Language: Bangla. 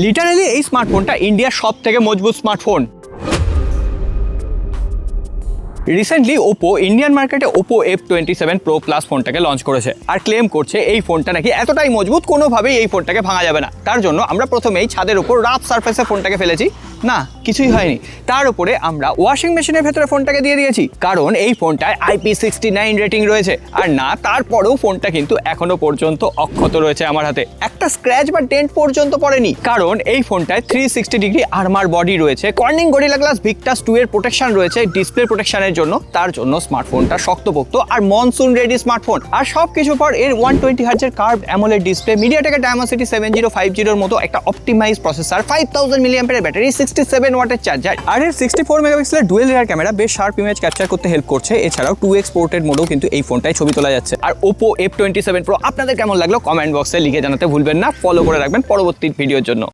লিটারালি এই স্মার্টফোনটা ইন্ডিয়ার সব থেকে মজবুত স্মার্টফোন। রিসেন্টলি ওপো ইন্ডিয়ান মার্কেটে ওপো F27 Pro Plus ফোনটাকে লঞ্চ করেছে আর ক্লেম করছে এই ফোনটা নাকি এতটাই মজবুত কোনোভাবেই এই ফোনটাকে ভাঙা যাবে না। তার জন্য আমরা প্রথমেই ছাদের উপর রাফ সারফেসে ফোনটাকে ফেলেছি, না কিছুই হয়নি। তার উপরে আমরা ওয়াশিং মেশিনের ভেতরে ফোনটাকে দিয়ে দিয়েছি, কারণ এই ফোনটায় IP69 রেটিং রয়েছে। আর না তারপরেও ফোনটা কিন্তু এখনো পর্যন্ত অক্ষত রয়েছে আমার হাতে, একটা স্ক্র্যাচ বা ডেন্ট পর্যন্ত পড়েনি, কারণ এই ফোনটায় 360 ডিগ্রি আর্মার বডি রয়েছে, কর্নিং গরিলা গ্লাস ভিক্টাস 2 এর প্রোটেকশন রয়েছে ডিসপ্লে প্রোটেকশনের জন্য। তার জন্য স্মার্টফোনটা শক্তপোক্ত আর মনসুন রেডি স্মার্টফোন। আর সবকিছু পর এর 120 হার্টজের কার্ভড অ্যামোলেড ডিসপ্লে, মিডিয়াটেকের ডায়মন্ডসিটি 7050 এর মতো একটা অপটিমাইজ প্রসেসর, 5000 মিলিঅ্যাম্পিয়ারের ব্যাটারি, 67 ওয়াটের চার্জার আর এর 64 মেগাপিক্সেলের ডুয়েল রিয়ার ক্যামেরা বেশ শার্প ইমেজ ক্যাপচার করতে হেল্প করছে। এছাড়াও 2x পোর্টেড মোডও কিন্তু এই ফোনটায় ছবি তোলা যাচ্ছে। আর ওপো F27 Pro আপনাদের কেমন লাগলো কমেন্ট বক্সে লিখে জানাতে ভুলবেন না। ফলো করে রাখবেন পরবর্তী ভিডিওর জন্য।